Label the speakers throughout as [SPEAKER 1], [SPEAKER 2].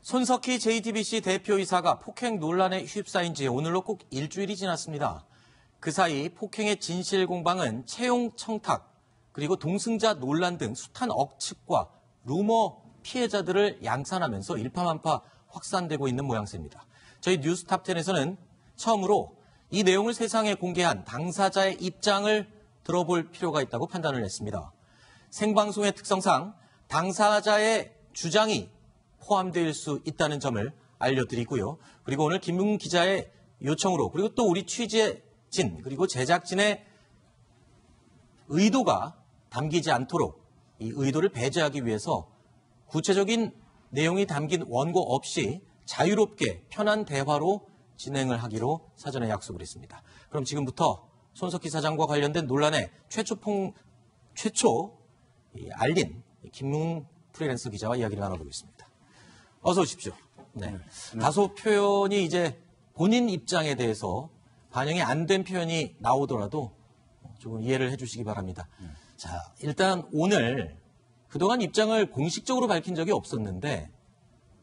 [SPEAKER 1] 손석희 JTBC 대표이사가 폭행 논란에 휩싸인 지 오늘로 꼭 일주일이 지났습니다. 그 사이 폭행의 진실 공방은 채용 청탁, 그리고 동승자 논란 등 숱한 억측과 루머 피해자들을 양산하면서 일파만파 확산되고 있는 모양새입니다. 저희 뉴스탑10에서는 처음으로 이 내용을 세상에 공개한 당사자의 입장을 들어볼 필요가 있다고 판단을 했습니다. 생방송의 특성상 당사자의 주장이 포함될 수 있다는 점을 알려드리고요. 그리고 오늘 김문근 기자의 요청으로, 그리고 또 우리 취재진 그리고 제작진의 의도가 담기지 않도록 이 의도를 배제하기 위해서 구체적인 내용이 담긴 원고 없이 자유롭게 편한 대화로 진행을 하기로 사전에 약속을 했습니다. 그럼 지금부터 손석희 사장과 관련된 논란의 최초 알린 김문근 프리랜서 기자와 이야기를 나눠보겠습니다. 어서 오십시오. 네. 다소 표현이 이제 본인 입장에 대해서 반영이 안 된 표현이 나오더라도 조금 이해를 해주시기 바랍니다. 자, 일단 오늘 그동안 입장을 공식적으로 밝힌 적이 없었는데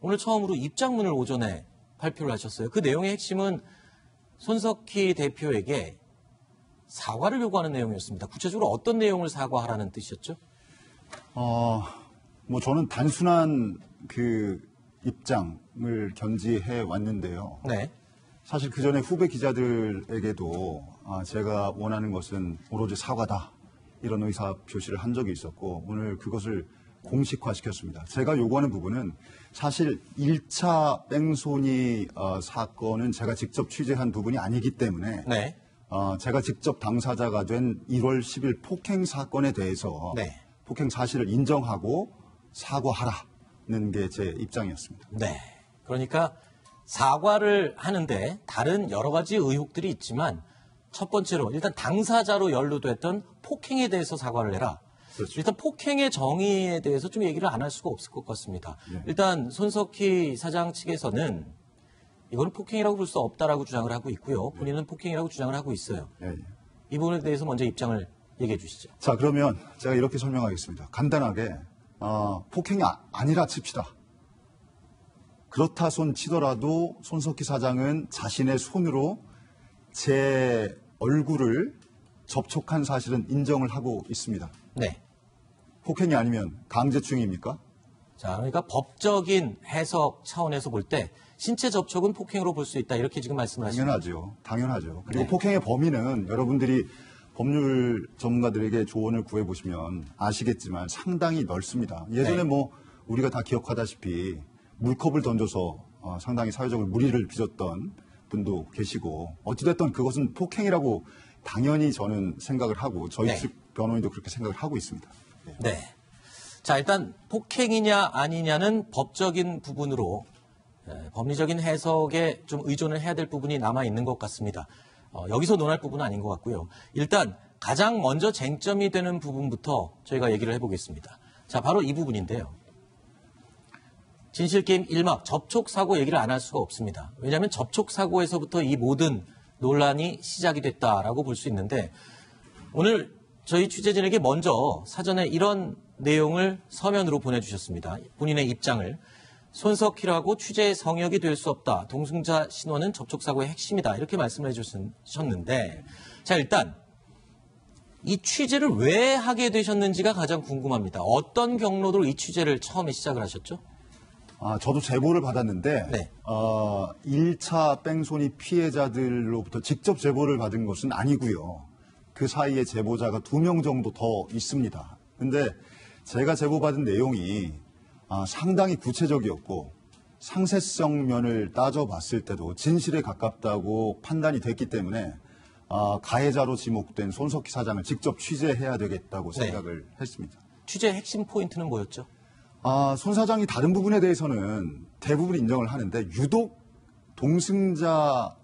[SPEAKER 1] 오늘 처음으로 입장문을 오전에 발표를 하셨어요. 그 내용의 핵심은 손석희 대표에게 사과를 요구하는 내용이었습니다. 구체적으로 어떤 내용을 사과하라는 뜻이었죠?
[SPEAKER 2] 저는 단순한 입장을 견지해 왔는데요.
[SPEAKER 1] 네.
[SPEAKER 2] 사실 그 전에 후배 기자들에게도 제가 원하는 것은 오로지 사과다, 이런 의사 표시를 한 적이 있었고 오늘 그것을 공식화시켰습니다. 제가 요구하는 부분은 사실 1차 뺑소니 사건은 제가 직접 취재한 부분이 아니기 때문에
[SPEAKER 1] 네.
[SPEAKER 2] 제가 직접 당사자가 된 1월 10일 폭행 사건에 대해서
[SPEAKER 1] 네.
[SPEAKER 2] 폭행 사실을 인정하고 사과하라는 게 제 입장이었습니다.
[SPEAKER 1] 네. 그러니까 사과를 하는데 다른 여러 가지 의혹들이 있지만 첫 번째로 일단 당사자로 연루됐던 폭행에 대해서 사과를 해라.
[SPEAKER 2] 그렇죠.
[SPEAKER 1] 일단 폭행의 정의에 대해서 좀 얘기를 안 할 수가 없을 것 같습니다.
[SPEAKER 2] 네.
[SPEAKER 1] 일단 손석희 사장 측에서는 이거는 폭행이라고 볼 수 없다라고 주장을 하고 있고요. 본인은 폭행이라고 주장을 하고 있어요.
[SPEAKER 2] 네.
[SPEAKER 1] 이 부분에 대해서 먼저 입장을 얘기해 주시죠.
[SPEAKER 2] 자, 그러면 제가 이렇게 설명하겠습니다. 간단하게 폭행이 아니라 칩시다. 그렇다 손 치더라도 손석희 사장은 자신의 손으로 제 얼굴을 접촉한 사실은 인정을 하고 있습니다.
[SPEAKER 1] 네.
[SPEAKER 2] 폭행이 아니면 강제추행입니까?
[SPEAKER 1] 자, 그러니까 법적인 해석 차원에서 볼 때 신체 접촉은 폭행으로 볼 수 있다. 이렇게 지금 말씀을 하시죠.
[SPEAKER 2] 당연하죠. 그리고
[SPEAKER 1] 네.
[SPEAKER 2] 폭행의 범위는 여러분들이 법률 전문가들에게 조언을 구해보시면 아시겠지만 상당히 넓습니다. 예전에
[SPEAKER 1] 네.
[SPEAKER 2] 우리가 다 기억하다시피 물컵을 던져서 상당히 사회적으로 물의를 빚었던 분도 계시고 어찌됐든 그것은 폭행이라고 당연히 저는 생각을 하고 저희
[SPEAKER 1] 네.
[SPEAKER 2] 측 변호인도 그렇게 생각을 하고 있습니다.
[SPEAKER 1] 네. 자, 일단 폭행이냐 아니냐는 법적인 부분으로 법리적인 해석에 좀 의존을 해야 될 부분이 남아 있는 것 같습니다. 여기서 논할 부분은 아닌 것 같고요. 일단 가장 먼저 쟁점이 되는 부분부터 저희가 얘기를 해보겠습니다. 자, 바로 이 부분인데요. 진실게임 1막 접촉사고 얘기를 안 할 수가 없습니다. 왜냐하면 접촉사고에서부터 이 모든 논란이 시작이 됐다라고 볼 수 있는데 오늘 저희 취재진에게 먼저 사전에 이런 내용을 서면으로 보내주셨습니다. 본인의 입장을. 손석희라고 취재의 성역이 될 수 없다. 동승자 신원은 접촉사고의 핵심이다. 이렇게 말씀을 해주셨는데 자, 일단 이 취재를 왜 하게 되셨는지가 가장 궁금합니다. 어떤 경로로 이 취재를 처음에 시작을 하셨죠?
[SPEAKER 2] 저도 제보를 받았는데
[SPEAKER 1] 네.
[SPEAKER 2] 1차 뺑소니 피해자들로부터 직접 제보를 받은 것은 아니고요. 그 사이에 제보자가 2명 정도 더 있습니다. 근데 제가 제보받은 내용이 상당히 구체적이었고 상세성 면을 따져봤을 때도 진실에 가깝다고 판단이 됐기 때문에 가해자로 지목된 손석희 사장을 직접 취재해야 되겠다고 생각을 했습니다.
[SPEAKER 1] 취재의 핵심 포인트는 뭐였죠?
[SPEAKER 2] 손 사장이 다른 부분에 대해서는 대부분 인정을 하는데 유독 동승자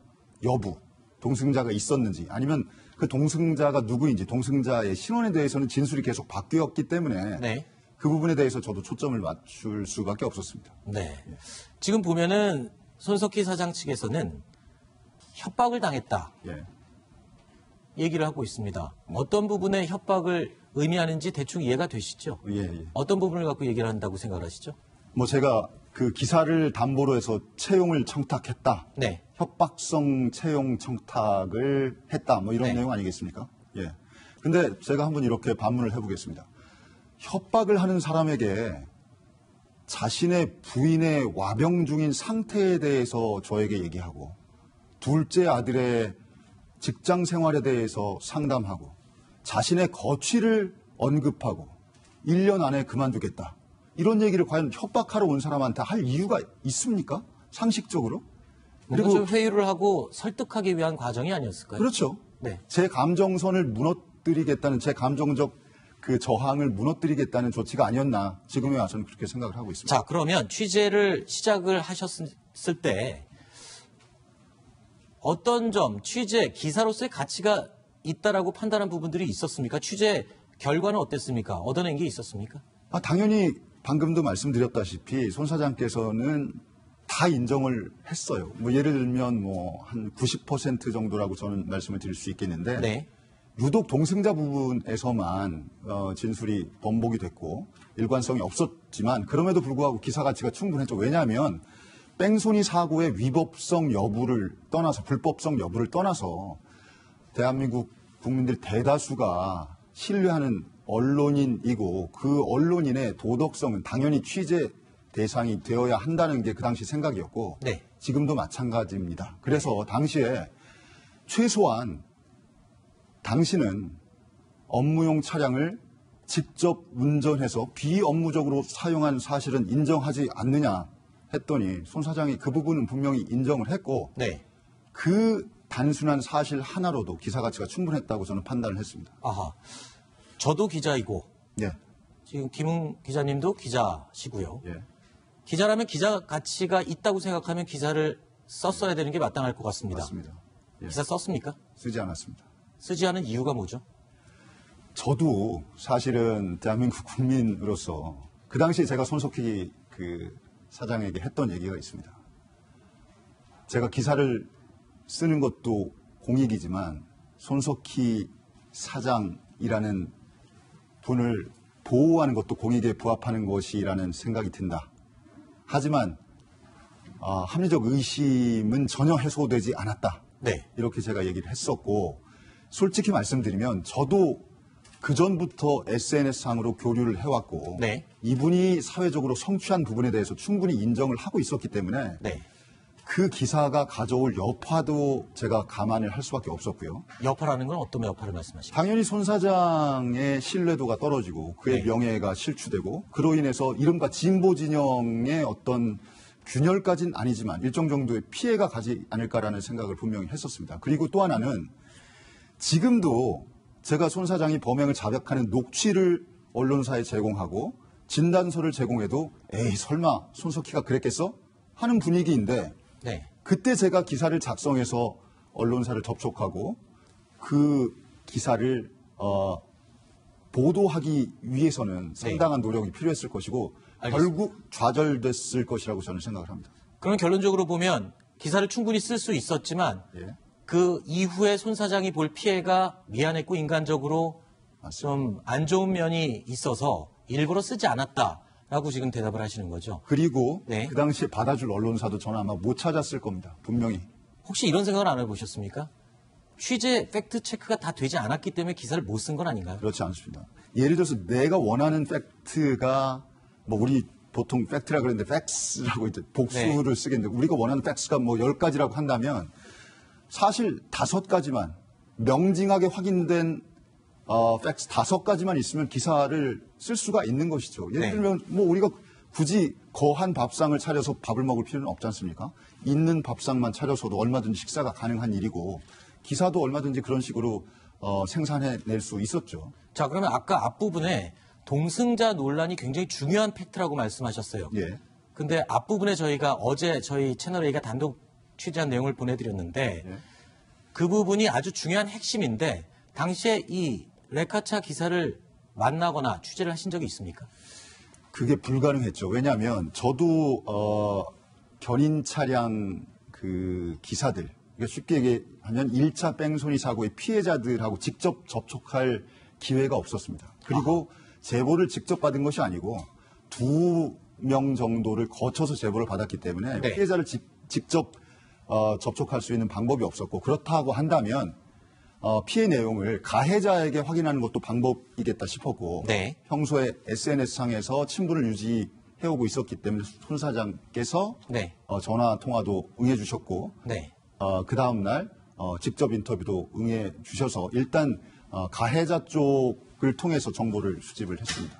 [SPEAKER 2] 여부, 동승자가 있었는지 아니면 그 동승자가 누구인지 동승자의 신원에 대해서는 진술이 계속 바뀌었기 때문에
[SPEAKER 1] 네.
[SPEAKER 2] 그 부분에 대해서 저도 초점을 맞출 수밖에 없었습니다.
[SPEAKER 1] 네. 지금 보면은 손석희 사장 측에서는 협박을 당했다.
[SPEAKER 2] 예.
[SPEAKER 1] 얘기를 하고 있습니다. 어떤 부분에 협박을 의미하는지 대충 이해가 되시죠?
[SPEAKER 2] 예.
[SPEAKER 1] 어떤 부분을 갖고 얘기를 한다고 생각을 하시죠?
[SPEAKER 2] 제가 그 기사를 담보로 해서 채용을 청탁했다.
[SPEAKER 1] 네.
[SPEAKER 2] 협박성 채용 청탁을 했다. 뭐 이런
[SPEAKER 1] 네.
[SPEAKER 2] 내용 아니겠습니까? 예. 근데 제가 한번 이렇게 반문을 해보겠습니다. 협박을 하는 사람에게 자신의 부인의 와병 중인 상태에 대해서 저에게 얘기하고 둘째 아들의 직장 생활에 대해서 상담하고 자신의 거취를 언급하고 1년 안에 그만두겠다. 이런 얘기를 과연 협박하러 온 사람한테 할 이유가 있습니까? 상식적으로?
[SPEAKER 1] 그리고 좀 회유를 하고 설득하기 위한 과정이 아니었을까요?
[SPEAKER 2] 그렇죠.
[SPEAKER 1] 네.
[SPEAKER 2] 제 감정선을 무너뜨리겠다는 제 감정적 그 저항을 무너뜨리겠다는 조치가 아니었나 지금에 와서는 그렇게 생각을 하고 있습니다.
[SPEAKER 1] 자, 그러면 취재를 시작을 하셨을 때 어떤 점, 취재, 기사로서의 가치가 있다라고 판단한 부분들이 있었습니까? 취재 결과는 어땠습니까? 얻어낸 게 있었습니까?
[SPEAKER 2] 당연히 방금도 말씀드렸다시피 손 사장께서는 다 인정을 했어요. 뭐 예를 들면 뭐 한 90% 정도라고 저는 말씀을 드릴 수 있겠는데
[SPEAKER 1] 네.
[SPEAKER 2] 유독 동승자 부분에서만 진술이 번복이 됐고 일관성이 없었지만 그럼에도 불구하고 기사 가치가 충분했죠. 왜냐하면 뺑소니 사고의 위법성 여부를 떠나서 불법성 여부를 떠나서 대한민국 국민들 대다수가 신뢰하는 언론인이고 그 언론인의 도덕성은 당연히 취재 대상이 되어야 한다는 게 그 당시 생각이었고
[SPEAKER 1] 네.
[SPEAKER 2] 지금도 마찬가지입니다. 그래서 당시에 최소한 당신은 업무용 차량을 직접 운전해서 비업무적으로 사용한 사실은 인정하지 않느냐 했더니 손 사장이 그 부분은 분명히 인정을 했고
[SPEAKER 1] 네.
[SPEAKER 2] 그 단순한 사실 하나로도 기사 가치가 충분했다고 저는 판단을 했습니다.
[SPEAKER 1] 아하. 저도 기자이고
[SPEAKER 2] 예.
[SPEAKER 1] 지금 김웅 기자님도 기자시고요.
[SPEAKER 2] 예.
[SPEAKER 1] 기자라면 기자 가치가 있다고 생각하면 기사를 썼어야 되는 게 마땅할 것 같습니다.
[SPEAKER 2] 맞습니다. 예.
[SPEAKER 1] 기사 썼습니까?
[SPEAKER 2] 쓰지 않았습니다.
[SPEAKER 1] 쓰지 않은 이유가 뭐죠?
[SPEAKER 2] 저도 사실은 대한민국 국민으로서 그 당시에 제가 손석희 그 사장에게 했던 얘기가 있습니다. 제가 기사를 쓰는 것도 공익이지만 손석희 사장이라는 분을 보호하는 것도 공익에 부합하는 것이라는 생각이 든다. 하지만 합리적 의심은 전혀 해소되지 않았다.
[SPEAKER 1] 네.
[SPEAKER 2] 이렇게 제가 얘기를 했었고 솔직히 말씀드리면 저도 그전부터 SNS상으로 교류를 해왔고
[SPEAKER 1] 네.
[SPEAKER 2] 이분이 사회적으로 성취한 부분에 대해서 충분히 인정을 하고 있었기 때문에
[SPEAKER 1] 네.
[SPEAKER 2] 그 기사가 가져올 여파도 제가 감안을 할 수밖에 없었고요.
[SPEAKER 1] 여파라는 건 어떤 여파를 말씀하십니까?
[SPEAKER 2] 당연히 손 사장의 신뢰도가 떨어지고 그의
[SPEAKER 1] 네.
[SPEAKER 2] 명예가 실추되고 그로 인해서 이른바 진보 진영의 어떤 균열까지는 아니지만 일정 정도의 피해가 가지 않을까라는 생각을 분명히 했었습니다. 그리고 또 하나는 지금도 제가 손 사장이 범행을 자백하는 녹취를 언론사에 제공하고 진단서를 제공해도 에이 설마 손석희가 그랬겠어? 하는 분위기인데
[SPEAKER 1] 네.
[SPEAKER 2] 그때 제가 기사를 작성해서 언론사를 접촉하고 그 기사를 보도하기 위해서는 상당한 노력이 필요했을 것이고
[SPEAKER 1] 알겠습니다.
[SPEAKER 2] 결국 좌절됐을 것이라고 저는 생각을 합니다.
[SPEAKER 1] 그러면 결론적으로 보면 기사를 충분히 쓸 수 있었지만
[SPEAKER 2] 예.
[SPEAKER 1] 그 이후에 손 사장이 볼 피해가 미안했고 인간적으로 좀 안 좋은 면이 있어서 일부러 쓰지 않았다라고 지금 대답을 하시는 거죠.
[SPEAKER 2] 그리고
[SPEAKER 1] 네.
[SPEAKER 2] 그 당시에 받아줄 언론사도 저는 아마 못 찾았을 겁니다. 분명히.
[SPEAKER 1] 혹시 이런 생각을 안 해보셨습니까? 취재 팩트 체크가 다 되지 않았기 때문에 기사를 못 쓴 건 아닌가요?
[SPEAKER 2] 그렇지 않습니다. 예를 들어서 내가 원하는 팩트가 뭐 우리 보통 팩트라 그러는데 팩스라고 이제 복수를
[SPEAKER 1] 네.
[SPEAKER 2] 쓰겠는데 우리가 원하는 팩스가 뭐 10가지라고 한다면 사실 5가지만 명징하게 확인된 팩스 5가지만 있으면 기사를 쓸 수가 있는 것이죠. 예를
[SPEAKER 1] 네.
[SPEAKER 2] 들면 뭐 우리가 굳이 거한 밥상을 차려서 밥을 먹을 필요는 없지 않습니까? 있는 밥상만 차려서도 얼마든지 식사가 가능한 일이고 기사도 얼마든지 그런 식으로 생산해낼 수 있었죠.
[SPEAKER 1] 자, 그러면 아까 앞부분에 동승자 논란이 굉장히 중요한 팩트라고 말씀하셨어요.
[SPEAKER 2] 예.
[SPEAKER 1] 근데 앞부분에 저희가 어제 저희 채널에가 단독 취재한 내용을 보내드렸는데
[SPEAKER 2] 예.
[SPEAKER 1] 그 부분이 아주 중요한 핵심인데 당시에 이 레카차 기사를 만나거나 취재를 하신 적이 있습니까?
[SPEAKER 2] 그게 불가능했죠. 왜냐하면 저도 견인 차량 그 기사들, 그러니까 쉽게 얘기하면 1차 뺑소니 사고의 피해자들하고 직접 접촉할 기회가 없었습니다. 그리고 제보를 직접 받은 것이 아니고 두 명 정도를 거쳐서 제보를 받았기 때문에
[SPEAKER 1] 네.
[SPEAKER 2] 피해자를 직접 접촉할 수 있는 방법이 없었고 그렇다고 한다면 피해 내용을 가해자에게 확인하는 것도 방법이겠다 싶었고
[SPEAKER 1] 네.
[SPEAKER 2] 평소에 SNS상에서 친분을 유지해오고 있었기 때문에 손 사장께서
[SPEAKER 1] 네.
[SPEAKER 2] 전화 통화도 응해 주셨고
[SPEAKER 1] 네.
[SPEAKER 2] 그 다음 날 직접 인터뷰도 응해 주셔서 일단 가해자 쪽을 통해서 정보를 수집을 했습니다.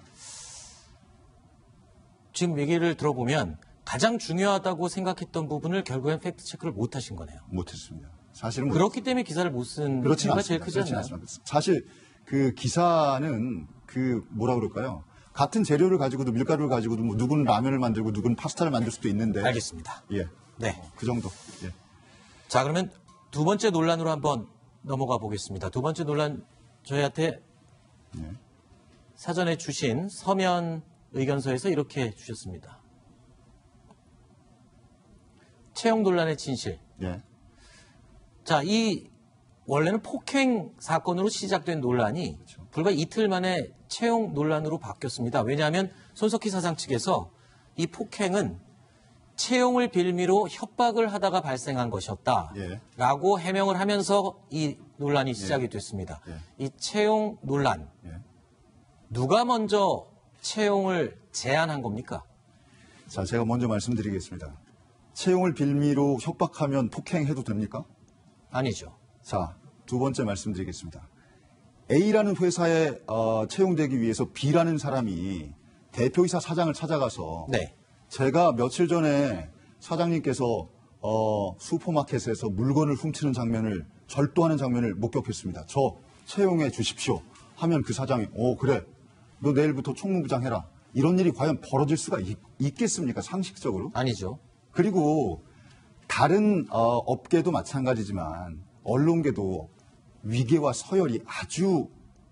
[SPEAKER 1] 지금 얘기를 들어보면 가장 중요하다고 생각했던 부분을 결국엔 팩트 체크를 못 하신 거네요.
[SPEAKER 2] 못했습니다. 사실은
[SPEAKER 1] 그렇기 때문에 기사를 못 쓴
[SPEAKER 2] 그렇지는
[SPEAKER 1] 이유가 제일
[SPEAKER 2] 않습니다.
[SPEAKER 1] 크지
[SPEAKER 2] 그렇지는
[SPEAKER 1] 않나요?
[SPEAKER 2] 않습니다. 사실 그 기사는 그 뭐라 그럴까요? 같은 재료를 가지고도 밀가루를 가지고도 뭐 누구는 라면을 만들고 누구는 파스타를 만들 수도 있는데.
[SPEAKER 1] 알겠습니다.
[SPEAKER 2] 예.
[SPEAKER 1] 네.
[SPEAKER 2] 그 정도. 예.
[SPEAKER 1] 자, 그러면 두 번째 논란으로 한번 넘어가 보겠습니다. 두 번째 논란 저희한테
[SPEAKER 2] 예.
[SPEAKER 1] 사전에 주신 서면 의견서에서 이렇게 주셨습니다. 채용 논란의 진실.
[SPEAKER 2] 예.
[SPEAKER 1] 자, 이 원래는 폭행 사건으로 시작된 논란이 불과 이틀 만에 채용 논란으로 바뀌었습니다. 왜냐하면 손석희 사장 측에서 이 폭행은 채용을 빌미로 협박을 하다가 발생한 것이었다.
[SPEAKER 2] 예.
[SPEAKER 1] 라고 해명을 하면서 이 논란이 시작이 됐습니다.
[SPEAKER 2] 예.
[SPEAKER 1] 이 채용 논란.
[SPEAKER 2] 예.
[SPEAKER 1] 누가 먼저 채용을 제안한 겁니까?
[SPEAKER 2] 자, 제가 먼저 말씀드리겠습니다. 채용을 빌미로 협박하면 폭행해도 됩니까?
[SPEAKER 1] 아니죠.
[SPEAKER 2] 자, 두 번째 말씀드리겠습니다. A라는 회사에 채용되기 위해서 B라는 사람이 대표이사 사장을 찾아가서
[SPEAKER 1] 네.
[SPEAKER 2] 제가 며칠 전에 사장님께서 슈퍼마켓에서 물건을 훔치는 장면을 절도하는 장면을 목격했습니다. 저 채용해 주십시오 하면 그 사장이 그래 너 내일부터 총무부장 해라. 이런 일이 과연 벌어질 수가 있겠습니까? 상식적으로.
[SPEAKER 1] 아니죠.
[SPEAKER 2] 그리고 다른 업계도 마찬가지지만 언론계도 위계와 서열이 아주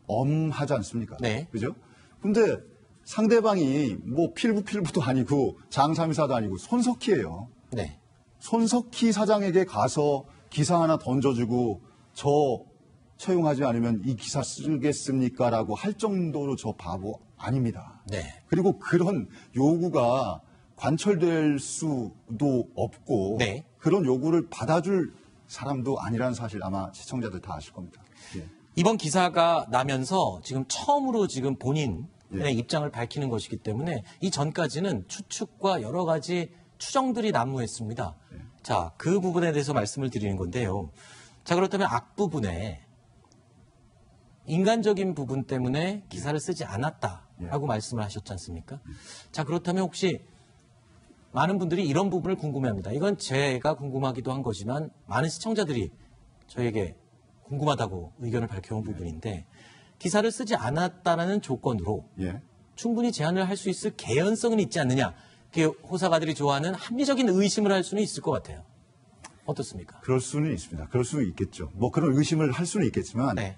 [SPEAKER 2] 엄하지 않습니까?
[SPEAKER 1] 네.
[SPEAKER 2] 그죠? 근데 상대방이 뭐 필부도 아니고 장삼이사도 아니고 손석희예요.
[SPEAKER 1] 네.
[SPEAKER 2] 손석희 사장에게 가서 기사 하나 던져주고 저 채용하지 않으면 이 기사 쓰겠습니까? 라고 할 정도로 저 바보 아닙니다.
[SPEAKER 1] 네.
[SPEAKER 2] 그리고 그런 요구가 관철될 수도 없고
[SPEAKER 1] 네.
[SPEAKER 2] 그런 요구를 받아줄 사람도 아니라는 사실 아마 시청자들 다 아실 겁니다. 예.
[SPEAKER 1] 이번 기사가 나면서 지금 처음으로 지금 본인의
[SPEAKER 2] 예.
[SPEAKER 1] 입장을 밝히는 것이기 때문에 이 전까지는 추측과 여러 가지 추정들이 난무했습니다. 자, 그 부분에 대해서 말씀을 드리는 건데요. 자, 그렇다면 앞부분에 인간적인 부분 때문에 기사를 쓰지 않았다라고 말씀을 하셨지 않습니까? 자, 그렇다면 혹시 많은 분들이 이런 부분을 궁금해합니다. 이건 제가 궁금하기도 한 거지만 많은 시청자들이 저에게 궁금하다고 의견을 밝혀온 부분인데 기사를 쓰지 않았다는 조건으로
[SPEAKER 2] 예.
[SPEAKER 1] 충분히 제안을 할 수 있을 개연성은 있지 않느냐. 호사가들이 좋아하는 합리적인 의심을 할 수는 있을 것 같아요. 어떻습니까?
[SPEAKER 2] 그럴 수는 있습니다. 그럴 수는 있겠죠. 뭐 그런 의심을 할 수는 있겠지만
[SPEAKER 1] 네.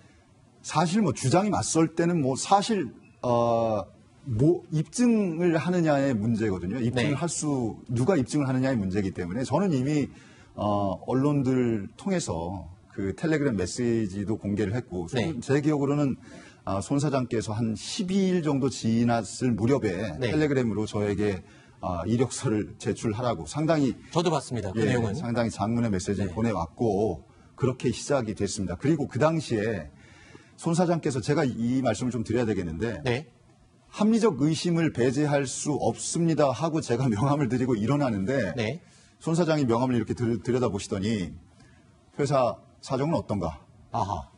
[SPEAKER 2] 사실 뭐 주장이 맞설 때는 뭐 사실 뭐 입증을 하느냐의 문제거든요. 입증을
[SPEAKER 1] 네.
[SPEAKER 2] 누가 입증을 하느냐의 문제이기 때문에 저는 이미 언론들 통해서 그 텔레그램 메시지도 공개를 했고
[SPEAKER 1] 네.
[SPEAKER 2] 제 기억으로는 손 사장께서 한 12일 정도 지났을 무렵에
[SPEAKER 1] 네.
[SPEAKER 2] 텔레그램으로 저에게 이력서를 제출하라고 상당히
[SPEAKER 1] 저도 봤습니다. 그 내용은.
[SPEAKER 2] 상당히 장문의 메시지를
[SPEAKER 1] 네.
[SPEAKER 2] 보내왔고 그렇게 시작이 됐습니다. 그리고 그 당시에 손 사장께서 제가 이 말씀을 좀 드려야 되겠는데
[SPEAKER 1] 네.
[SPEAKER 2] 합리적 의심을 배제할 수 없습니다 하고 제가 명함을 드리고 일어나는데
[SPEAKER 1] 네.
[SPEAKER 2] 손 사장이 명함을 이렇게 들여다보시더니 회사 사정은 어떤가?
[SPEAKER 1] 아하.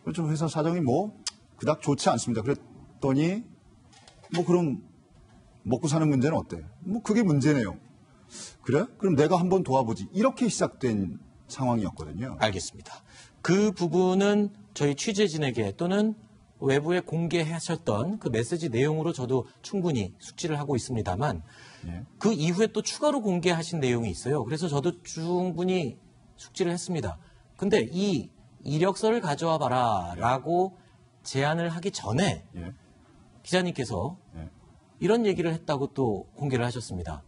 [SPEAKER 2] 그렇죠. 회사 사정이 뭐 그닥 좋지 않습니다. 그랬더니 뭐 그럼 먹고 사는 문제는 어때? 뭐 그게 문제네요. 그래? 그럼 내가 한번 도와보지. 이렇게 시작된 상황이었거든요.
[SPEAKER 1] 알겠습니다. 그 부분은 저희 취재진에게 또는 외부에 공개하셨던 그 메시지 내용으로 저도 충분히 숙지를 하고 있습니다만
[SPEAKER 2] 예.
[SPEAKER 1] 그 이후에 또 추가로 공개하신 내용이 있어요. 그래서 저도 충분히 숙지를 했습니다. 근데 이 이력서를 가져와 봐라 라고 제안을 하기 전에
[SPEAKER 2] 예.
[SPEAKER 1] 기자님께서
[SPEAKER 2] 예.
[SPEAKER 1] 이런 얘기를 했다고 또 공개를 하셨습니다.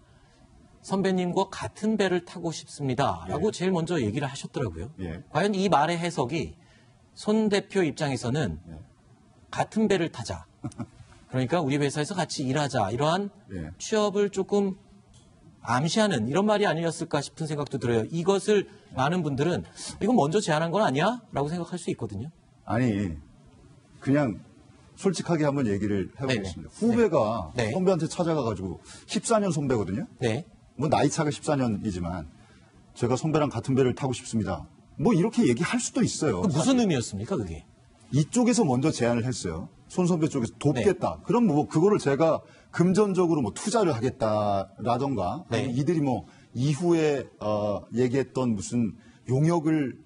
[SPEAKER 1] 선배님과 같은 배를 타고 싶습니다. 라고 제일 먼저 얘기를 하셨더라고요.
[SPEAKER 2] 예.
[SPEAKER 1] 과연 이 말의 해석이 손 대표 입장에서는 같은 배를 타자. 그러니까 우리 회사에서 같이 일하자 이러한
[SPEAKER 2] 예.
[SPEAKER 1] 취업을 조금 암시하는 이런 말이 아니었을까 싶은 생각도 들어요. 이것을 많은 분들은 이건 먼저 제안한 건 아니야? 라고 생각할 수 있거든요.
[SPEAKER 2] 아니, 그냥 솔직하게 한번 얘기를 해보겠습니다. 후배가
[SPEAKER 1] 네.
[SPEAKER 2] 선배한테 찾아가가지고 14년 선배거든요.
[SPEAKER 1] 네.
[SPEAKER 2] 뭐 나이 차가 14년이지만 제가 선배랑 같은 배를 타고 싶습니다. 뭐 이렇게 얘기할 수도 있어요.
[SPEAKER 1] 그 무슨 의미였습니까, 그게?
[SPEAKER 2] 이쪽에서 먼저 제안을 했어요. 손 선배 쪽에서 돕겠다. 그럼 뭐 그거를 제가 금전적으로 뭐 투자를 하겠다라던가
[SPEAKER 1] 네.
[SPEAKER 2] 아니면 이들이 뭐 이후에 얘기했던 무슨 용역을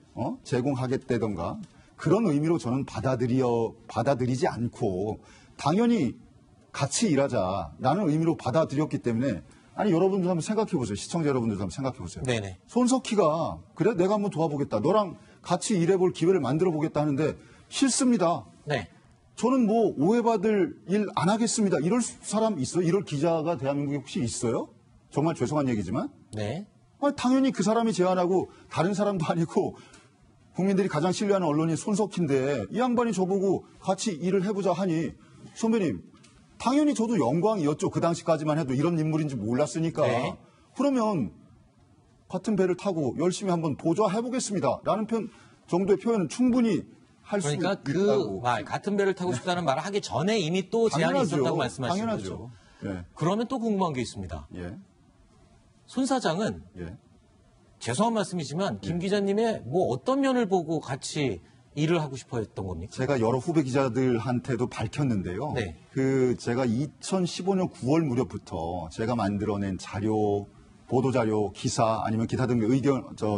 [SPEAKER 2] 제공하겠다던가 그런 의미로 저는 받아들이지 않고 당연히 같이 일하자라는 의미로 받아들였기 때문에 아니 여러분들 한번 생각해 보세요. 시청자 여러분들도 한번 생각해 보세요.
[SPEAKER 1] 네네.
[SPEAKER 2] 손석희가 그래 내가 한번 도와보겠다. 너랑 같이 일해볼 기회를 만들어 보겠다 하는데 싫습니다.
[SPEAKER 1] 네.
[SPEAKER 2] 저는 뭐 오해받을 일 안 하겠습니다. 이럴 사람 있어요? 이럴 기자가 대한민국에 혹시 있어요? 정말 죄송한 얘기지만.
[SPEAKER 1] 네.
[SPEAKER 2] 당연히 그 사람이 제안하고 다른 사람도 아니고 국민들이 가장 신뢰하는 언론인 손석희인데 이 양반이 저보고 같이 일을 해보자 하니 선배님 당연히 저도 영광이었죠. 그 당시까지만 해도 이런 인물인지 몰랐으니까.
[SPEAKER 1] 네.
[SPEAKER 2] 그러면 같은 배를 타고 열심히 한번 도전해보겠습니다. 라는 정도의 표현은 충분히 할 수
[SPEAKER 1] 그러니까
[SPEAKER 2] 있다고.
[SPEAKER 1] 그 말, 같은 배를 타고 싶다는 말을 하기 전에 이미 또 제안이
[SPEAKER 2] 당연하죠.
[SPEAKER 1] 있었다고 말씀하시는
[SPEAKER 2] 당연하죠.
[SPEAKER 1] 거죠.
[SPEAKER 2] 예.
[SPEAKER 1] 그러면 또 궁금한 게 있습니다.
[SPEAKER 2] 예.
[SPEAKER 1] 손 사장은
[SPEAKER 2] 예.
[SPEAKER 1] 죄송한 말씀이지만 김 기자님의 뭐 어떤 면을 보고 같이 일을 하고 싶어 했던 겁니까?
[SPEAKER 2] 제가 여러 후배 기자들한테도 밝혔는데요.
[SPEAKER 1] 네.
[SPEAKER 2] 제가 2015년 9월 무렵부터 제가 만들어낸 자료, 보도자료, 기사 아니면 기타 등의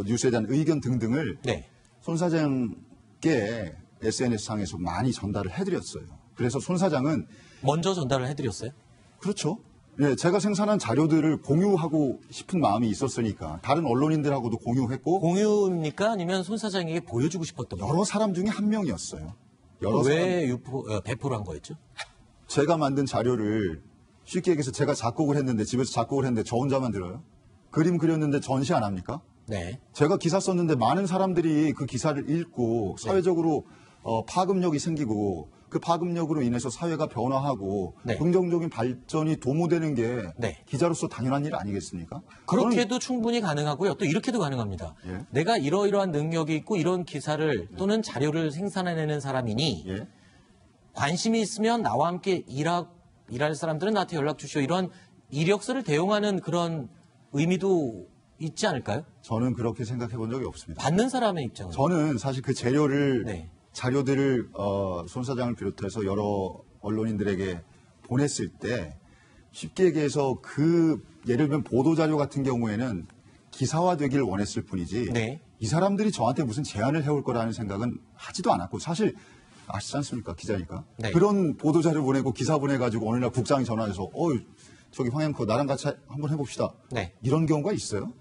[SPEAKER 2] 뉴스에 대한 의견 등등을
[SPEAKER 1] 네.
[SPEAKER 2] 손 사장께 SNS상에서 많이 전달을 해드렸어요. 그래서 손 사장은
[SPEAKER 1] 먼저 전달을 해드렸어요?
[SPEAKER 2] 그렇죠. 네, 제가 생산한 자료들을 공유하고 싶은 마음이 있었으니까 다른 언론인들하고도 공유했고
[SPEAKER 1] 공유입니까? 아니면 손 사장에게 보여주고 싶었던 거예요?
[SPEAKER 2] 여러 사람 중에 한 명이었어요. 여러 사람,
[SPEAKER 1] 왜 배포를 한 거였죠?
[SPEAKER 2] 제가 만든 자료를 쉽게 얘기해서 제가 작곡을 했는데 집에서 작곡을 했는데 저 혼자만 들어요. 그림 그렸는데 전시 안 합니까?
[SPEAKER 1] 네.
[SPEAKER 2] 제가 기사 썼는데 많은 사람들이 그 기사를 읽고 사회적으로 파급력이 생기고 그 파급력으로 인해서 사회가 변화하고
[SPEAKER 1] 네.
[SPEAKER 2] 긍정적인 발전이 도모되는 게
[SPEAKER 1] 네.
[SPEAKER 2] 기자로서 당연한 일 아니겠습니까?
[SPEAKER 1] 그렇게도 충분히 가능하고요. 또 이렇게도 가능합니다.
[SPEAKER 2] 예.
[SPEAKER 1] 내가 이러이러한 능력이 있고 이런 기사를 또는 자료를 생산해내는 사람이니
[SPEAKER 2] 예.
[SPEAKER 1] 관심이 있으면 나와 함께 일할 사람들은 나한테 연락 주시오. 이런 이력서를 대용하는 그런 의미도 있지 않을까요?
[SPEAKER 2] 저는 그렇게 생각해 본 적이 없습니다.
[SPEAKER 1] 받는 사람의 입장은.
[SPEAKER 2] 저는 사실 그
[SPEAKER 1] 네.
[SPEAKER 2] 자료들을 손 사장을 비롯해서 여러 언론인들에게 보냈을 때 쉽게 얘기해서 예를 들면 보도자료 같은 경우에는 기사화되길 원했을 뿐이지
[SPEAKER 1] 네.
[SPEAKER 2] 이 사람들이 저한테 무슨 제안을 해올 거라는 생각은 하지도 않았고 사실 아시지 않습니까? 기자니까.
[SPEAKER 1] 네.
[SPEAKER 2] 그런 보도자료 보내고 기사 보내가지고 어느 날 국장이 전화해서 저기 황영커 나랑 같이 한번 해봅시다.
[SPEAKER 1] 네.
[SPEAKER 2] 이런 경우가 있어요?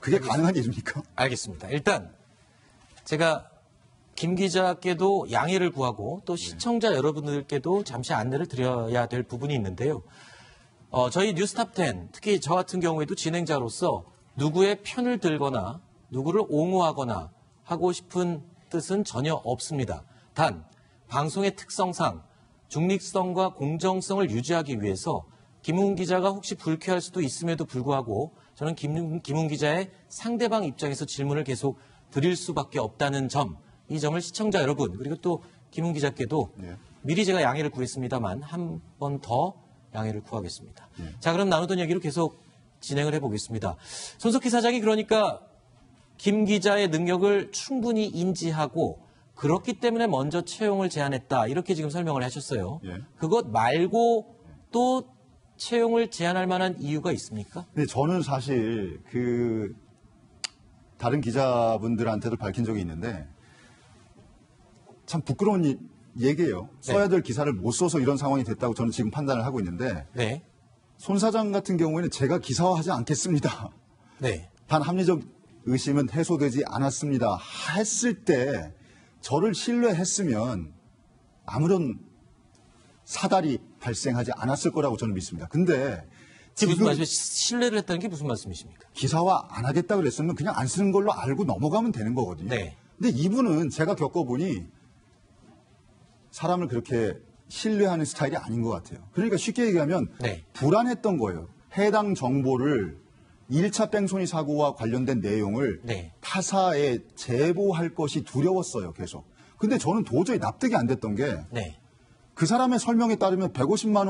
[SPEAKER 2] 그게 가능한 일입니까?
[SPEAKER 1] 알겠습니다. 일단 제가 김 기자께도 양해를 구하고 또 시청자 여러분들께도 잠시 안내를 드려야 될 부분이 있는데요. 저희 뉴스탑 10, 특히 저 같은 경우에도 진행자로서 누구의 편을 들거나 누구를 옹호하거나 하고 싶은 뜻은 전혀 없습니다. 단 방송의 특성상 중립성과 공정성을 유지하기 위해서 김웅 기자가 혹시 불쾌할 수도 있음에도 불구하고 저는 김웅 기자의 상대방 입장에서 질문을 계속 드릴 수밖에 없다는 점, 이 점을 시청자 여러분 그리고 또 김웅 기자께도
[SPEAKER 2] 네.
[SPEAKER 1] 미리 제가 양해를 구했습니다만 한 번 더 양해를 구하겠습니다.
[SPEAKER 2] 네.
[SPEAKER 1] 자, 그럼 나누던 얘기로 계속 진행을 해보겠습니다. 손석희 사장이 그러니까 김 기자의 능력을 충분히 인지하고 그렇기 때문에 먼저 채용을 제안했다. 이렇게 지금 설명을 하셨어요.
[SPEAKER 2] 예.
[SPEAKER 1] 그것 말고 또 채용을 제안할 만한 이유가 있습니까?
[SPEAKER 2] 근데 저는 사실 다른 기자분들한테도 밝힌 적이 있는데 참 부끄러운 얘기예요.
[SPEAKER 1] 네.
[SPEAKER 2] 써야 될 기사를 못 써서 이런 상황이 됐다고 저는 지금 판단을 하고 있는데
[SPEAKER 1] 네.
[SPEAKER 2] 손 사장 같은 경우에는 제가 기사화하지 않겠습니다.
[SPEAKER 1] 네.
[SPEAKER 2] 단 합리적 의심은 해소되지 않았습니다. 했을 때 저를 신뢰했으면 아무런 사달이 발생하지 않았을 거라고 저는 믿습니다. 근데
[SPEAKER 1] 지금 무슨
[SPEAKER 2] 지금
[SPEAKER 1] 말씀, 신뢰를 했다는 게 무슨 말씀이십니까?
[SPEAKER 2] 기사화 안 하겠다 그랬으면 그냥 안 쓰는 걸로 알고 넘어가면 되는 거거든요.
[SPEAKER 1] 네.
[SPEAKER 2] 근데 이분은 제가 겪어보니 사람을 그렇게 신뢰하는 스타일이 아닌 것 같아요. 그러니까 쉽게 얘기하면
[SPEAKER 1] 네.
[SPEAKER 2] 불안했던 거예요. 해당 정보를 1차 뺑소니 사고와 관련된 내용을
[SPEAKER 1] 네.
[SPEAKER 2] 타사에 제보할 것이 두려웠어요, 계속. 근데 저는 도저히 납득이 안 됐던 게
[SPEAKER 1] 네.
[SPEAKER 2] 그 사람의 설명에 따르면 150만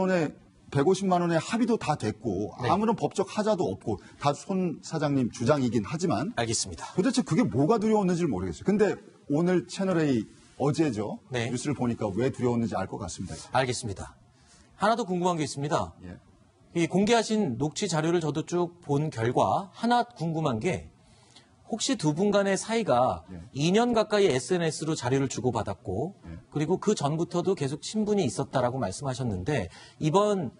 [SPEAKER 2] 원의 합의도 다 됐고
[SPEAKER 1] 네.
[SPEAKER 2] 아무런 법적 하자도 없고 다 손 사장님 주장이긴 하지만
[SPEAKER 1] 알겠습니다.
[SPEAKER 2] 도대체 그게 뭐가 두려웠는지를 모르겠어요. 근데 오늘 채널A 어제죠.
[SPEAKER 1] 네.
[SPEAKER 2] 뉴스를 보니까 왜 두려웠는지 알 것 같습니다.
[SPEAKER 1] 알겠습니다. 하나 더 궁금한 게 있습니다.
[SPEAKER 2] 예.
[SPEAKER 1] 이 공개하신 녹취 자료를 저도 쭉 본 결과 하나 궁금한 게 혹시 두 분 간의 사이가
[SPEAKER 2] 예.
[SPEAKER 1] 2년 가까이 SNS로 자료를 주고받았고
[SPEAKER 2] 예.
[SPEAKER 1] 그리고 그 전부터도 계속 친분이 있었다라고 말씀하셨는데 이번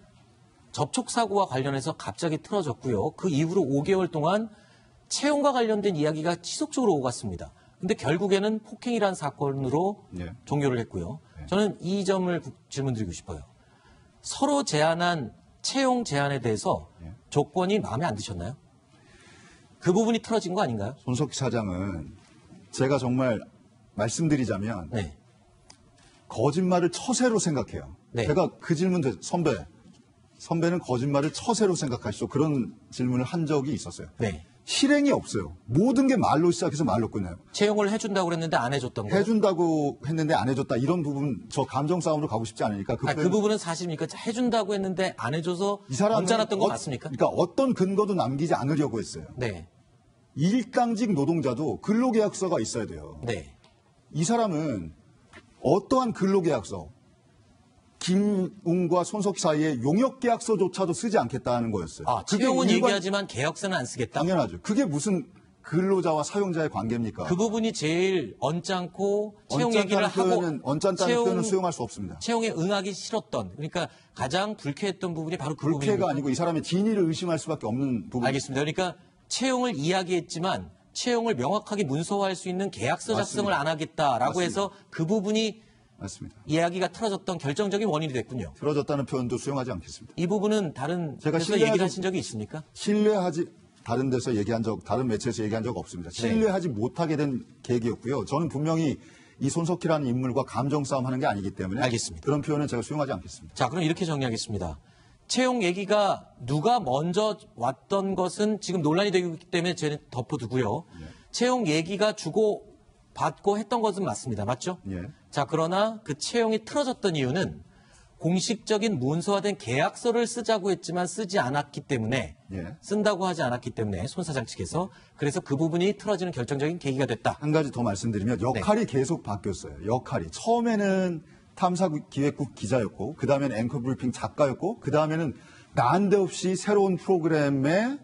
[SPEAKER 1] 접촉사고와 관련해서 갑자기 틀어졌고요. 그 이후로 5개월 동안 채용과 관련된 이야기가 지속적으로 오갔습니다. 근데 결국에는 폭행이라는 사건으로
[SPEAKER 2] 예.
[SPEAKER 1] 종료를 했고요.
[SPEAKER 2] 예.
[SPEAKER 1] 저는 이 점을 질문드리고 싶어요. 서로 제안한 채용 제안에 대해서
[SPEAKER 2] 예.
[SPEAKER 1] 조건이 마음에 안 드셨나요? 그 부분이 틀어진 거 아닌가요?
[SPEAKER 2] 손석희 사장은 제가 정말 말씀드리자면
[SPEAKER 1] 네.
[SPEAKER 2] 거짓말을 처세로 생각해요.
[SPEAKER 1] 네.
[SPEAKER 2] 제가 그 질문 선배는 거짓말을 처세로 생각하시죠. 그런 질문을 한 적이 있었어요.
[SPEAKER 1] 네.
[SPEAKER 2] 실행이 없어요. 모든 게 말로 시작해서 말로 끝나요.
[SPEAKER 1] 채용을 해준다고 그랬는데 안 해줬던 거예요?
[SPEAKER 2] 해준다고 했는데 안 해줬다 이런 부분 저 감정 싸움으로 가고 싶지 않으니까
[SPEAKER 1] 그 부분은 사실입니까? 해준다고 했는데 안 해줘서
[SPEAKER 2] 이 사람은
[SPEAKER 1] 언짢았던 거 맞습니까?
[SPEAKER 2] 그러니까 어떤 근거도 남기지 않으려고 했어요.
[SPEAKER 1] 네.
[SPEAKER 2] 일당직 노동자도 근로계약서가 있어야 돼요.
[SPEAKER 1] 네.
[SPEAKER 2] 이 사람은 어떠한 근로계약서, 김웅과 손석희 사이에 용역계약서조차도 쓰지 않겠다는 거였어요. 그게
[SPEAKER 1] 채용은
[SPEAKER 2] 일반-
[SPEAKER 1] 얘기하지만 계약서는 안 쓰겠다?
[SPEAKER 2] 당연하죠. 그게 무슨 근로자와 사용자의 관계입니까?
[SPEAKER 1] 그 부분이 제일 언짢고 채용 얘기를 하고
[SPEAKER 2] 언짢다는 표현은 수용할 수 없습니다.
[SPEAKER 1] 채용에 응하기 싫었던 그러니까 가장 불쾌했던 부분이 바로 그
[SPEAKER 2] 불쾌가
[SPEAKER 1] 부분입니다.
[SPEAKER 2] 아니고 이 사람의 진위를 의심할 수밖에 없는 부분.
[SPEAKER 1] 알겠습니다. 그러니까 채용을 이야기했지만 채용을 명확하게 문서화할 수 있는 계약서 작성을
[SPEAKER 2] 맞습니다.
[SPEAKER 1] 안 하겠다라고
[SPEAKER 2] 맞습니다.
[SPEAKER 1] 해서 그 부분이
[SPEAKER 2] 맞습니다.
[SPEAKER 1] 이야기가 틀어졌던 결정적인 원인이 됐군요.
[SPEAKER 2] 틀어졌다는 표현도 수용하지 않겠습니다.
[SPEAKER 1] 이 부분은 다른
[SPEAKER 2] 제가
[SPEAKER 1] 데서
[SPEAKER 2] 신뢰하지-
[SPEAKER 1] 얘기를 하신 적이 있습니까?
[SPEAKER 2] 다른 데서 얘기한 적, 다른 매체에서 얘기한 적 없습니다. 신뢰하지 못하게 된 계기였고요. 저는 분명히 이 손석희라는 인물과 감정 싸움하는 게 아니기 때문에
[SPEAKER 1] 알겠습니다.
[SPEAKER 2] 그런 표현은 제가 수용하지 않겠습니다.
[SPEAKER 1] 자, 그럼 이렇게 정리하겠습니다. 채용 얘기가 누가 먼저 왔던 것은 지금 논란이 되고 있기 때문에 저는 덮어두고요. 채용 얘기가 주고 받고 했던 것은 맞습니다. 맞죠?
[SPEAKER 2] 예.
[SPEAKER 1] 자, 그러나 그 채용이 틀어졌던 이유는 공식적인 문서화된 계약서를 쓰자고 했지만 쓰지 않았기 때문에
[SPEAKER 2] 예.
[SPEAKER 1] 쓴다고 하지 않았기 때문에 손 사장 측에서 그래서 그 부분이 틀어지는 결정적인 계기가 됐다.
[SPEAKER 2] 한 가지 더 말씀드리면 역할이 계속 바뀌었어요. 역할이. 처음에는 탐사기획국 기자였고 그다음에는 앵커 브리핑 작가였고 그다음에는 난데없이 새로운 프로그램에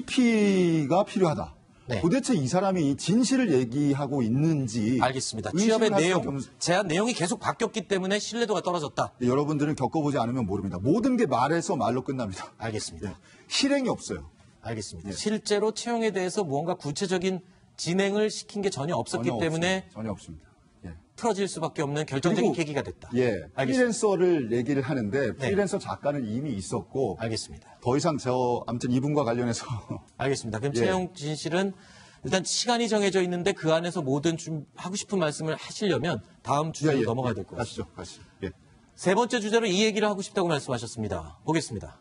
[SPEAKER 2] CP가 필요하다.
[SPEAKER 1] 네.
[SPEAKER 2] 도대체 이 사람이 진실을 얘기하고 있는지
[SPEAKER 1] 알겠습니다.
[SPEAKER 2] 의심을
[SPEAKER 1] 취업의
[SPEAKER 2] 할 수밖에
[SPEAKER 1] 내용,
[SPEAKER 2] 없는-
[SPEAKER 1] 제안 내용이 계속 바뀌었기 때문에 신뢰도가 떨어졌다.
[SPEAKER 2] 여러분들은 겪어보지 않으면 모릅니다. 모든 게 말에서 말로 끝납니다.
[SPEAKER 1] 알겠습니다.
[SPEAKER 2] 예. 실행이 없어요.
[SPEAKER 1] 알겠습니다.
[SPEAKER 2] 예.
[SPEAKER 1] 실제로 채용에 대해서 무언가 구체적인 진행을 시킨 게 전혀 없었기
[SPEAKER 2] 전혀
[SPEAKER 1] 때문에
[SPEAKER 2] 없습니다. 전혀 없습니다. 예.
[SPEAKER 1] 틀어질 수밖에 없는 결정적인
[SPEAKER 2] 그리고-
[SPEAKER 1] 계기가 됐다.
[SPEAKER 2] 예.
[SPEAKER 1] 알겠습니다.
[SPEAKER 2] 프리랜서를 얘기를 하는데 프리랜서 작가는 이미 있었고
[SPEAKER 1] 알겠습니다.
[SPEAKER 2] 더 이상 아무튼 이분과 관련해서
[SPEAKER 1] 알겠습니다. 그럼
[SPEAKER 2] 예.
[SPEAKER 1] 채용 진실은 일단 시간이 정해져 있는데 그 안에서 모든 좀 하고 싶은 말씀을 하시려면 다음 주제로 넘어가야 될 것 같습니다.
[SPEAKER 2] 가시죠. 예.
[SPEAKER 1] 세 번째 주제로 이 얘기를 하고 싶다고 말씀하셨습니다. 보겠습니다.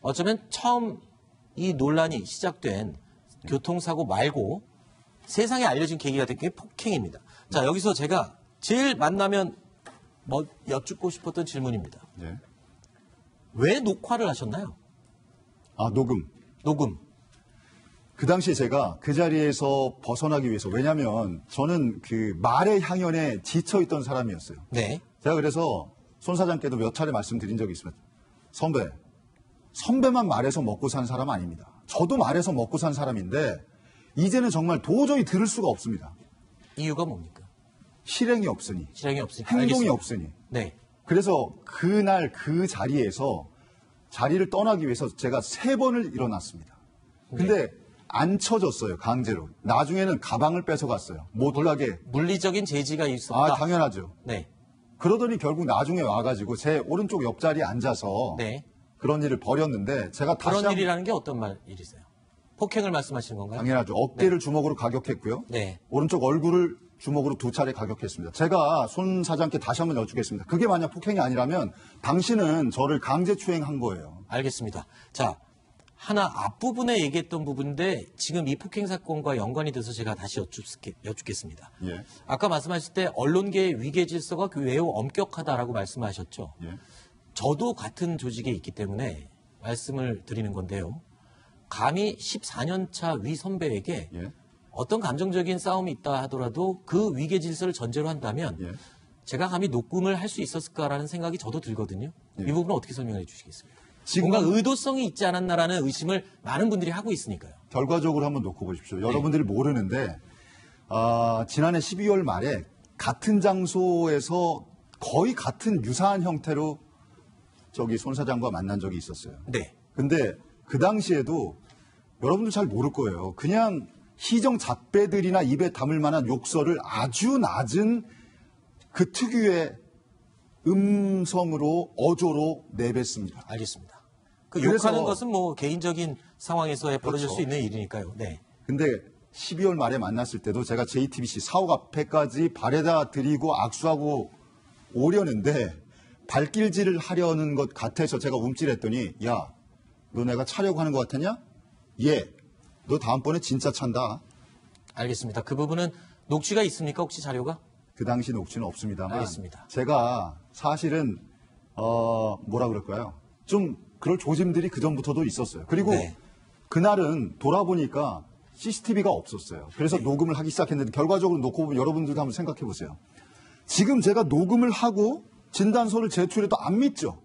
[SPEAKER 1] 어쩌면 처음 이 논란이 시작된 교통사고 말고 세상에 알려진 계기가 된 게 폭행입니다. 자, 여기서 제가 제일 만나면 여쭙고 싶었던 질문입니다.
[SPEAKER 2] 예.
[SPEAKER 1] 왜 녹화를 하셨나요?
[SPEAKER 2] 아, 녹음.
[SPEAKER 1] 녹음.
[SPEAKER 2] 그 당시에 제가 그 자리에서 벗어나기 위해서 왜냐하면 저는 그 말의 향연에 지쳐있던 사람이었어요.
[SPEAKER 1] 네.
[SPEAKER 2] 제가 그래서 손 사장께도 몇 차례 말씀드린 적이 있습니다. 선배만 말해서 먹고 산 사람 아닙니다. 저도 말해서 먹고 산 사람인데 이제는 정말 도저히 들을 수가 없습니다.
[SPEAKER 1] 이유가 뭡니까?
[SPEAKER 2] 실행이 없으니,
[SPEAKER 1] 실행이 없으니까.
[SPEAKER 2] 행동이
[SPEAKER 1] 알겠습니다.
[SPEAKER 2] 없으니.
[SPEAKER 1] 네.
[SPEAKER 2] 그래서 그날 그 자리에서 자리를 떠나기 위해서 제가 3번을 일어났습니다. 근데 안 쳐졌어요, 강제로. 나중에는 가방을 뺏어갔어요. 못 가게.
[SPEAKER 1] 물리적인 제지가 있었다.
[SPEAKER 2] 당연하죠.
[SPEAKER 1] 네.
[SPEAKER 2] 그러더니 결국 나중에 와가지고 제 오른쪽 옆자리에 앉아서
[SPEAKER 1] 네.
[SPEAKER 2] 그런 일을 벌였는데 제가 다시
[SPEAKER 1] 그런 일이라는 게 어떤 일이세요? 폭행을 말씀하시는 건가요?
[SPEAKER 2] 당연하죠. 어깨를 주먹으로 가격했고요.
[SPEAKER 1] 네.
[SPEAKER 2] 오른쪽 얼굴을 주먹으로 2차례 가격했습니다. 제가 손 사장께 다시 한번 여쭙겠습니다. 그게 만약 폭행이 아니라면 당신은 저를 강제추행한 거예요.
[SPEAKER 1] 알겠습니다. 자, 하나 앞부분에 얘기했던 부분인데 지금 이 폭행 사건과 연관이 돼서 제가 다시 여쭙겠습니다.
[SPEAKER 2] 예.
[SPEAKER 1] 아까 말씀하실 때 언론계의 위계 질서가 매우 엄격하다라고 말씀하셨죠.
[SPEAKER 2] 예.
[SPEAKER 1] 저도 같은 조직에 있기 때문에 말씀을 드리는 건데요. 감히 14년 차 위 선배에게
[SPEAKER 2] 예.
[SPEAKER 1] 어떤 감정적인 싸움이 있다 하더라도 그 위계 질서를 전제로 한다면
[SPEAKER 2] 예.
[SPEAKER 1] 제가 감히 녹음을 할 수 있었을까라는 생각이 저도 들거든요.
[SPEAKER 2] 예.
[SPEAKER 1] 이 부분은 어떻게 설명해 주시겠습니까?
[SPEAKER 2] 지금
[SPEAKER 1] 뭔가 의도성이 있지 않았나라는 의심을 많은 분들이 하고 있으니까요.
[SPEAKER 2] 결과적으로 한번 놓고 보십시오. 여러분들이 모르는데 지난해 12월 말에 같은 장소에서 거의 같은 유사한 형태로 저기 손 사장과 만난 적이 있었어요.
[SPEAKER 1] 네.
[SPEAKER 2] 근데 그 당시에도 여러분들 잘 모를 거예요. 그냥 희정 잡배들이나 입에 담을 만한 욕설을 아주 낮은 그 특유의 음성으로 어조로 내뱉습니다.
[SPEAKER 1] 알겠습니다. 그
[SPEAKER 2] 그래서-
[SPEAKER 1] 욕하는 것은 뭐 개인적인 상황에서 벌어질
[SPEAKER 2] 그렇죠.
[SPEAKER 1] 수 있는 일이니까요. 네.
[SPEAKER 2] 근데 12월 말에 만났을 때도 제가 JTBC 사옥 앞에까지 발에다 드리고 악수하고 오려는데 발길질을 하려는 것 같아서 제가 움찔했더니 야, 너 내가 차려고 하는 것 같았냐? 예. 너 다음번에 진짜 찬다.
[SPEAKER 1] 알겠습니다. 그 부분은 녹취가 있습니까? 혹시 자료가?
[SPEAKER 2] 그 당시 녹취는 없습니다만
[SPEAKER 1] 알겠습니다.
[SPEAKER 2] 제가 사실은 뭐라 그럴까요? 좀 그럴 조짐들이 그 전부터도 있었어요. 그리고
[SPEAKER 1] 네.
[SPEAKER 2] 그날은 돌아보니까 CCTV가 없었어요. 그래서 녹음을 하기 시작했는데 결과적으로 놓고 보면 여러분들도 한번 생각해 보세요. 지금 제가 녹음을 하고 진단서를 제출해도 안 믿죠.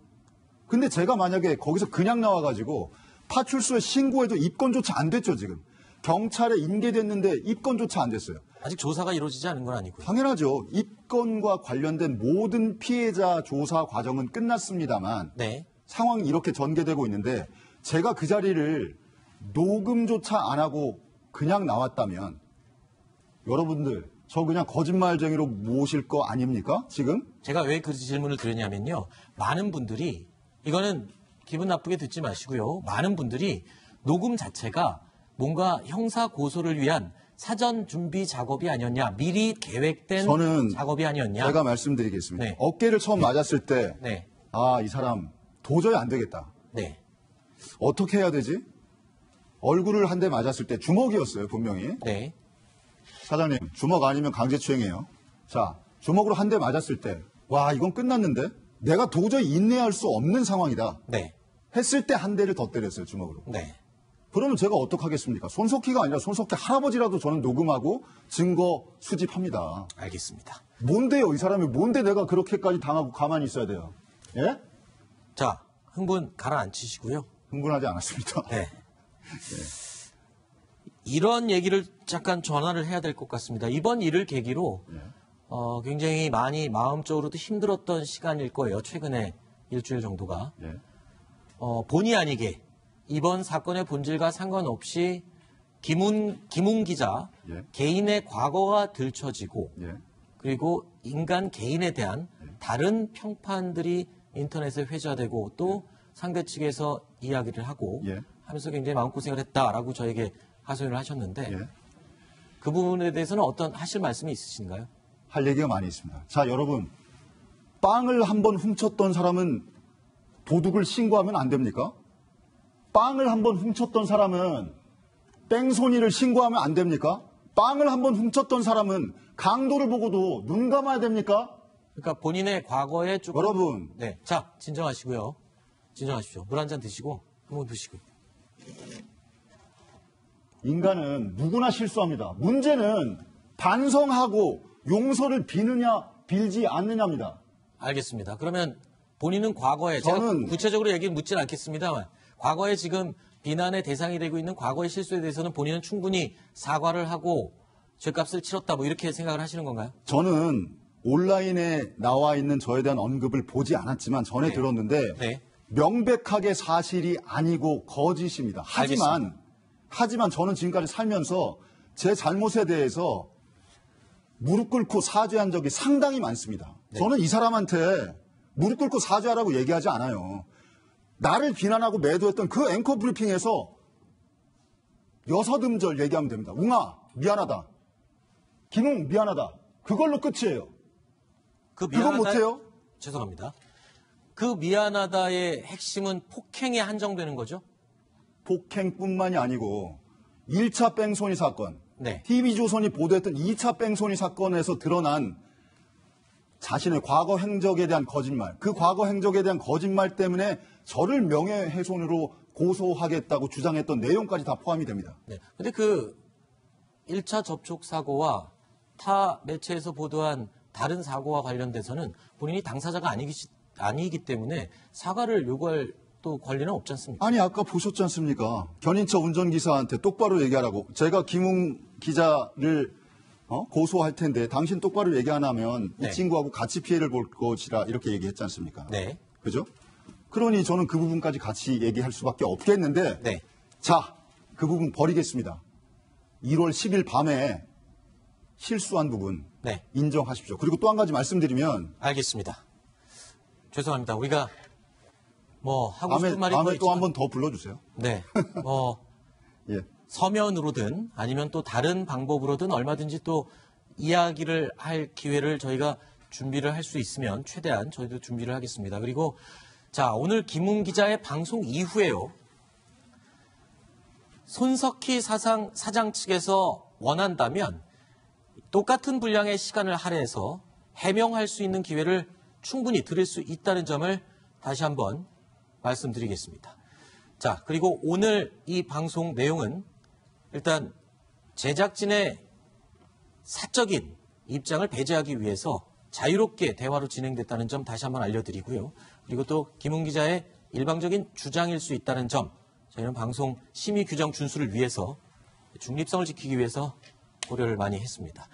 [SPEAKER 2] 근데 제가 만약에 거기서 그냥 나와가지고 파출소에 신고해도 입건조차 안 됐죠, 지금. 경찰에 인계됐는데 입건조차 안 됐어요.
[SPEAKER 1] 아직 조사가 이루어지지 않은 건 아니고요.
[SPEAKER 2] 당연하죠. 입건과 관련된 모든 피해자 조사 과정은 끝났습니다만
[SPEAKER 1] 네.
[SPEAKER 2] 상황이 이렇게 전개되고 있는데 제가 그 자리를 녹음조차 안 하고 그냥 나왔다면 여러분들 저 그냥 거짓말쟁이로 모실 거 아닙니까? 지금?
[SPEAKER 1] 제가 왜 그 질문을 드렸냐면요. 많은 분들이 이거는 기분 나쁘게 듣지 마시고요. 많은 분들이 녹음 자체가 뭔가 형사 고소를 위한 사전 준비 작업이 아니었냐, 미리 계획된
[SPEAKER 2] 저는
[SPEAKER 1] 작업이 아니었냐.
[SPEAKER 2] 제가 말씀드리겠습니다.
[SPEAKER 1] 네.
[SPEAKER 2] 어깨를 처음 맞았을 때
[SPEAKER 1] 네,
[SPEAKER 2] 이 사람 도저히 안 되겠다.
[SPEAKER 1] 네,
[SPEAKER 2] 어떻게 해야 되지? 얼굴을 한 대 맞았을 때 주먹이었어요, 분명히.
[SPEAKER 1] 네.
[SPEAKER 2] 사장님, 주먹 아니면 강제추행이에요. 자, 주먹으로 한 대 맞았을 때, 와, 이건 끝났는데? 내가 도저히 인내할 수 없는 상황이다.
[SPEAKER 1] 네,
[SPEAKER 2] 했을 때 한 대를 더 때렸어요, 주먹으로.
[SPEAKER 1] 네.
[SPEAKER 2] 그러면 제가 어떡하겠습니까? 손석희가 아니라 손석희 할아버지라도 저는 녹음하고 증거 수집합니다.
[SPEAKER 1] 알겠습니다.
[SPEAKER 2] 뭔데요, 이 사람이 뭔데 내가 그렇게까지 당하고 가만히 있어야 돼요? 예?
[SPEAKER 1] 자, 흥분 가라앉히시고요.
[SPEAKER 2] 흥분하지 않았습니다.
[SPEAKER 1] 네. 이런 얘기를 잠깐 전화를 해야 될 것 같습니다. 이번 일을 계기로 굉장히 많이 마음적으로도 힘들었던 시간일 거예요. 최근에 일주일 정도가.
[SPEAKER 2] 예.
[SPEAKER 1] 본의 아니게 이번 사건의 본질과 상관없이 김웅 기자
[SPEAKER 2] 예.
[SPEAKER 1] 개인의 과거가 들춰지고
[SPEAKER 2] 예.
[SPEAKER 1] 그리고 인간 개인에 대한 다른 평판들이 인터넷에 회자되고 또 상대 측에서 이야기를 하고
[SPEAKER 2] 예.
[SPEAKER 1] 하면서 굉장히 마음고생을 했다라고 저에게 하소연을 하셨는데
[SPEAKER 2] 예.
[SPEAKER 1] 그 부분에 대해서는 어떤 하실 말씀이 있으신가요?
[SPEAKER 2] 할 얘기가 많이 있습니다. 자, 여러분. 빵을 한번 훔쳤던 사람은 도둑을 신고하면 안 됩니까? 빵을 한번 훔쳤던 사람은 뺑소니를 신고하면 안 됩니까? 빵을 한번 훔쳤던 사람은 강도를 보고도 눈 감아야 됩니까?
[SPEAKER 1] 그러니까 본인의 과거에 조금
[SPEAKER 2] 여러분.
[SPEAKER 1] 네, 자 진정하시고요. 진정하십시오. 물 한 잔 드시고 한번 드시고.
[SPEAKER 2] 인간은 누구나 실수합니다. 문제는 반성하고 용서를 비느냐 빌지 않느냐입니다.
[SPEAKER 1] 알겠습니다. 그러면 본인은 과거에 제가
[SPEAKER 2] 저는-
[SPEAKER 1] 구체적으로 얘기는 묻진 않겠습니다만 과거에 지금 비난의 대상이 되고 있는 과거의 실수에 대해서는 본인은 충분히 사과를 하고 죗값을 치렀다 뭐 이렇게 생각을 하시는 건가요?
[SPEAKER 2] 저는 온라인에 나와 있는 저에 대한 언급을 보지 않았지만 전에
[SPEAKER 1] 네.
[SPEAKER 2] 들었는데
[SPEAKER 1] 네.
[SPEAKER 2] 명백하게 사실이 아니고 거짓입니다. 하지만 저는 지금까지 살면서 제 잘못에 대해서 무릎 꿇고 사죄한 적이 상당히 많습니다.
[SPEAKER 1] 네.
[SPEAKER 2] 저는 이 사람한테 무릎 꿇고 사죄하라고 얘기하지 않아요. 나를 비난하고 매도했던 그 앵커 브리핑에서 6음절 얘기하면 됩니다. 웅아 미안하다. 김웅 미안하다. 그걸로 끝이에요.
[SPEAKER 1] 그
[SPEAKER 2] 그건 못해요?
[SPEAKER 1] 죄송합니다. 그 미안하다의 핵심은 폭행에 한정되는 거죠?
[SPEAKER 2] 폭행뿐만이 아니고 1차 뺑소니 사건,
[SPEAKER 1] 네.
[SPEAKER 2] TV조선이 보도했던 2차 뺑소니 사건에서 드러난 자신의 과거 행적에 대한 거짓말, 그 과거 행적에 대한 거짓말 때문에 저를 명예훼손으로 고소하겠다고 주장했던 내용까지 다 포함이 됩니다.
[SPEAKER 1] 네. 근데 그 1차 접촉 사고와 타 매체에서 보도한 다른 사고와 관련돼서는 본인이 당사자가 아니기 때문에 사과를 요구할 또 권리는 없지 않습니까?
[SPEAKER 2] 아니 아까 보셨지 않습니까? 견인차 운전기사한테 똑바로 얘기하라고. 제가 김웅 기자를 고소할 텐데 당신 똑바로 얘기 안 하면
[SPEAKER 1] 네.
[SPEAKER 2] 이 친구하고 같이 피해를 볼 것이라 이렇게 얘기했지 않습니까?
[SPEAKER 1] 네.
[SPEAKER 2] 그죠? 그러니 저는 그 부분까지 같이 얘기할 수밖에 없겠는데
[SPEAKER 1] 네.
[SPEAKER 2] 자, 그 부분 버리겠습니다. 1월 10일 밤에 실수한 부분
[SPEAKER 1] 네.
[SPEAKER 2] 인정하십시오. 그리고 또 한 가지 말씀드리면
[SPEAKER 1] 알겠습니다. 죄송합니다. 우리가 뭐 하고 싶은 말이
[SPEAKER 2] 다음에 또
[SPEAKER 1] 있지만
[SPEAKER 2] 한 번 더 불러주세요.
[SPEAKER 1] 네.
[SPEAKER 2] 예.
[SPEAKER 1] 서면으로든 아니면 또 다른 방법으로든 얼마든지 또 이야기를 할 기회를 저희가 준비를 할 수 있으면 최대한 저희도 준비를 하겠습니다. 그리고 자, 오늘 김웅 기자의 방송 이후에요. 손석희 사장 측에서 원한다면 똑같은 분량의 시간을 할애해서 해명할 수 있는 기회를 충분히 드릴 수 있다는 점을 다시 한번 말씀드리겠습니다. 자, 그리고 오늘 이 방송 내용은 일단 제작진의 사적인 입장을 배제하기 위해서 자유롭게 대화로 진행됐다는 점 다시 한번 알려드리고요. 그리고 또 김웅 기자의 일방적인 주장일 수 있다는 점, 저희는 방송 심의 규정 준수를 위해서 중립성을 지키기 위해서 고려를 많이 했습니다.